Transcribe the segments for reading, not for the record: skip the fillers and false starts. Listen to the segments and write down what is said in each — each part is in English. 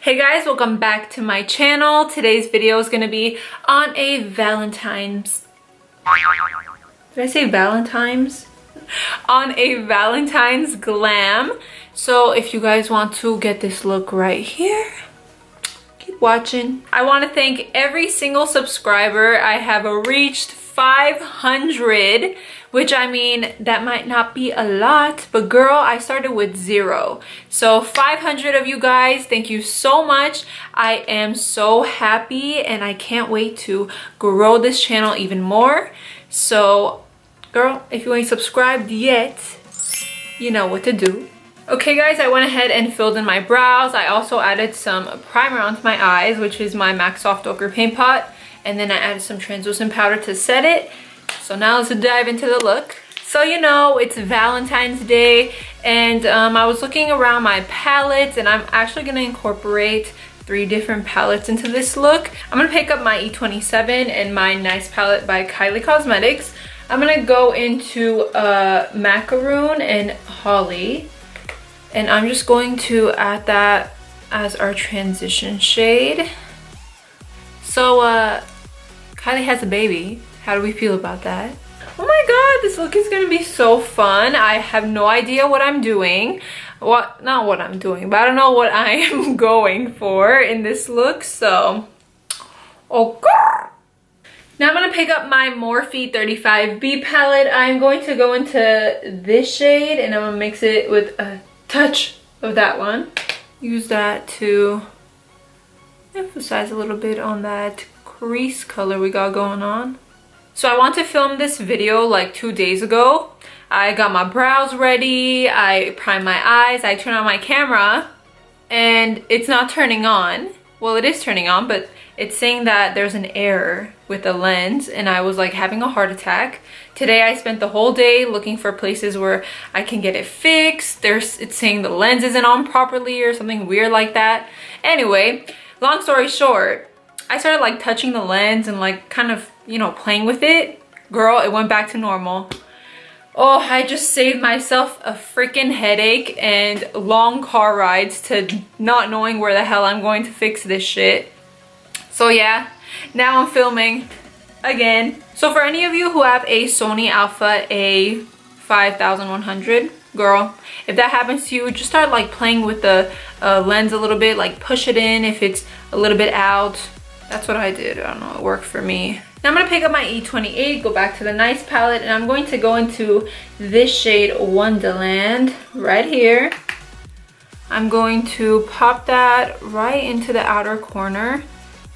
Hey guys, welcome back to my channel. Today's video is going to be on a Valentine's... Did I say Valentine's? On a Valentine's glam. So if you guys want to get this look right here, keep watching. I want to thank every single subscriber. I have reached 500, which I mean, that might not be a lot, but girl, I started with 0. So 500 of you guys, thank you so much. I am so happy and I can't wait to grow this channel even more. So girl, if you ain't subscribed yet, you know what to do. Okay guys, I went ahead and filled in my brows. I also added some primer onto my eyes, which is my MAC Soft Ochre Paint Pot. And then I added some translucent powder to set it. So now let's dive into the look. So you know, it's Valentine's Day and I was looking around my palettes and I'm actually going to incorporate 3 different palettes into this look. I'm going to pick up my E27 and my Nice palette by Kylie Cosmetics. I'm going to go into Macaroon and Holly. And I'm just going to add that as our transition shade. So Kylie has a baby. How do we feel about that? Oh my god, this look is gonna be so fun. I have no idea what I'm doing. Not what I'm doing, but I don't know what I am going for in this look, so okay. Now I'm gonna pick up my Morphe 35B palette. I'm going to go into this shade and I'm gonna mix it with a touch of that one. Use that to emphasize a little bit on that crease color we got going on. So I want to film this video like 2 days ago. I got my brows ready, I primed my eyes, I turned on my camera and it's not turning on. Well, it is turning on, but it's saying that there's an error with the lens and I was like having a heart attack. Today I spent the whole day looking for places where I can get it fixed. It's saying the lens isn't on properly or something weird like that. Anyway, long story short, I started like touching the lens and like kind of, you know, playing with it. Girl, it went back to normal. Oh, I just saved myself a freaking headache and long car rides to not knowing where the hell I'm going to fix this shit. So yeah, now I'm filming again. So for any of you who have a Sony Alpha A5100, girl, if that happens to you, just start like playing with the lens a little bit, like push it in if it's a little bit out. That's what I did. I don't know, it worked for me. Now I'm going to pick up my E28, go back to the Nice palette, and I'm going to go into this shade Wonderland right here. I'm going to pop that right into the outer corner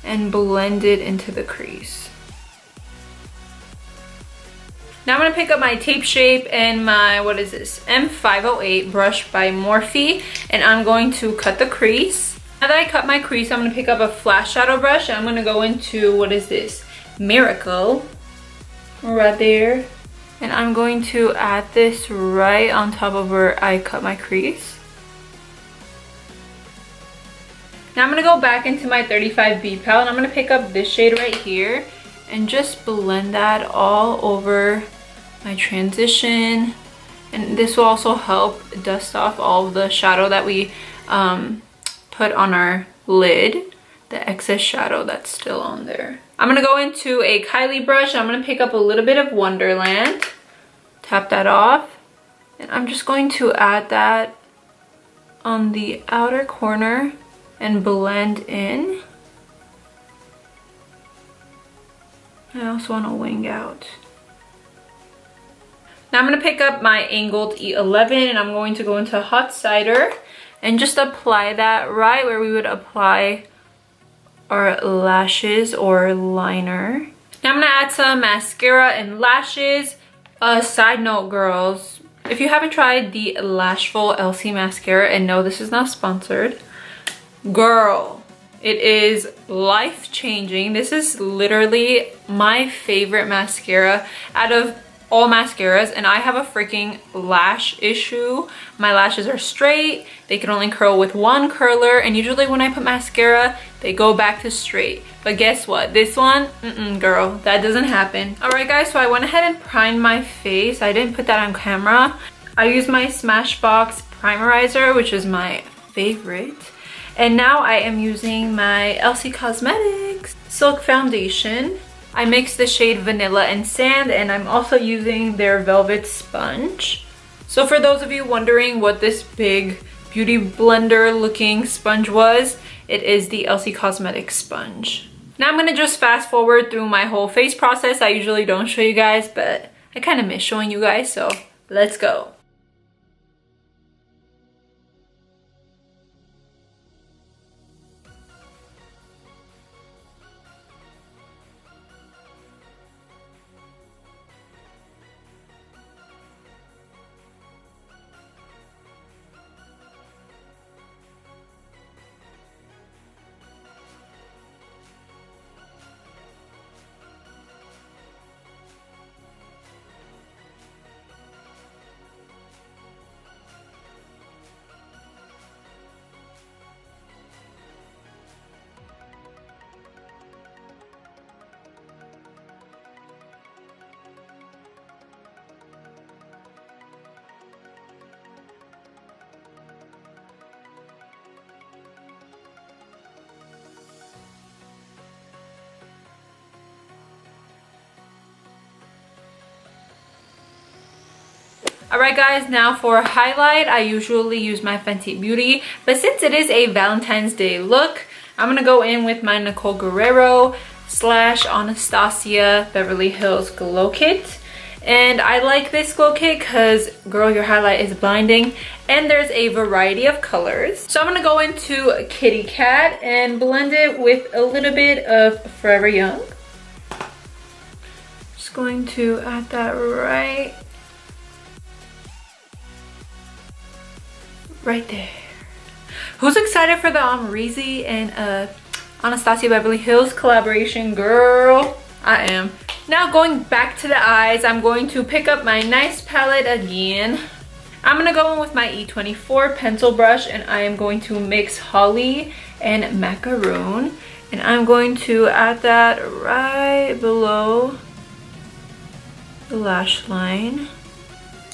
and blend it into the crease. Now I'm going to pick up my Tape Shape and my, what is this, M508 brush by Morphe, and I'm going to cut the crease. Now that I cut my crease, I'm going to pick up a flash shadow brush and I'm going to go into, what is this, Miracle, right there. And I'm going to add this right on top of where I cut my crease. Now I'm going to go back into my 35B palette and I'm going to pick up this shade right here and just blend that all over my transition. And this will also help dust off all of the shadow that we put on our lid, the excess shadow that's still on there. I'm gonna go into a Kylie brush. I'm gonna pick up a little bit of Wonderland, tap that off, and I'm just going to add that on the outer corner and blend in. I also want to wing out. Now I'm gonna pick up my angled E11 and I'm going to go into Hot Cider and just apply that right where we would apply our lashes or liner. Now I'm gonna add some mascara and lashes. Side note, girls, if you haven't tried the Lashfull Elcie mascara, and no, this is not sponsored, girl, it is life-changing. This is literally my favorite mascara out of all mascaras, and I have a freaking lash issue. My lashes are straight, they can only curl with one curler, and usually when I put mascara they go back to straight. But guess what, this one, girl, that doesn't happen. Alright guys, so I went ahead and primed my face. I didn't put that on camera. I used my Smashbox Primerizer, which is my favorite, And now I am using my Elcie Cosmetics Silk Foundation. I mixed the shade Vanilla and Sand, and I'm also using their Velvet Sponge. So for those of you wondering what this big beauty blender looking sponge was, it is the Elcie Cosmetics sponge. Now I'm gonna just fast forward through my whole face process. I usually don't show you guys, but I kind of miss showing you guys, so let's go. Alright guys, now for highlight, I usually use my Fenty Beauty, but since it is a Valentine's Day look, I'm gonna go in with my Nicole Guerrero / Anastasia Beverly Hills Glow Kit. And I like this glow kit because, girl, your highlight is blinding, and there's a variety of colors. So I'm gonna go into Kitty Cat and blend it with a little bit of Forever Young. Just going to add that right there. Who's excited for the Reezy and Anastasia Beverly Hills collaboration, girl? I am. Now going back to the eyes, I'm going to pick up my NYX palette again. I'm gonna go in with my E24 pencil brush, and I am going to mix Holly and Macaroon, and I'm going to add that right below the lash line.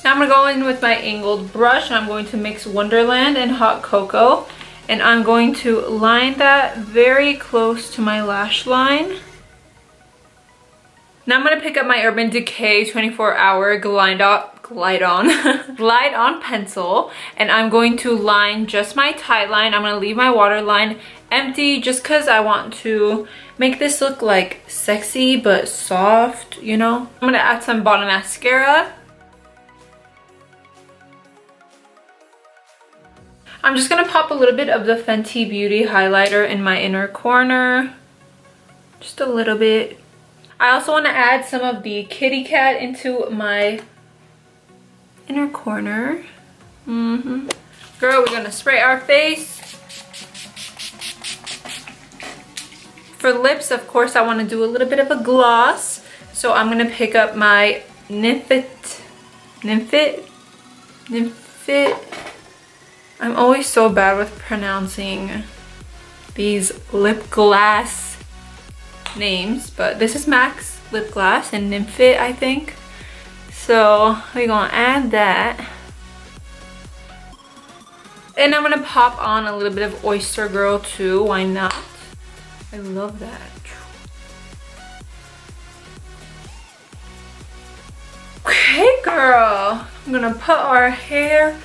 Now I'm gonna go in with my angled brush, and I'm going to mix Wonderland and Hot Cocoa, and I'm going to line that very close to my lash line. Now I'm gonna pick up my Urban Decay 24-hour Glide On pencil, and I'm going to line just my tight line. I'm gonna leave my waterline empty just because I want to make this look like sexy but soft, you know. I'm gonna add some bottom mascara. I'm just gonna pop a little bit of the Fenty Beauty highlighter in my inner corner. Just a little bit. I also want to add some of the Kitty Cat into my inner corner. Girl, we're gonna spray our face. For lips, of course, I want to do a little bit of a gloss. So I'm gonna pick up my Nymphet. I'm always so bad with pronouncing these lip gloss names, but this is MAC's lip gloss and Nymphet, I think. So we're gonna add that. And I'm gonna pop on a little bit of Oyster Girl too, why not? I love that. Okay, girl. I'm gonna put our hair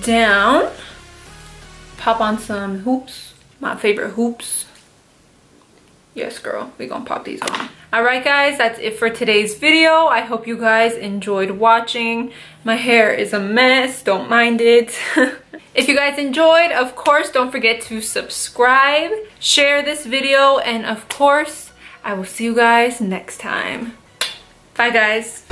down. Pop on some hoops, my favorite hoops. Yes, girl, we're gonna pop these on. All right, guys, that's it for today's video. I hope you guys enjoyed watching. My hair is a mess, don't mind it. If you guys enjoyed, of course, don't forget to subscribe, share this video, and of course, I will see you guys next time. Bye, guys.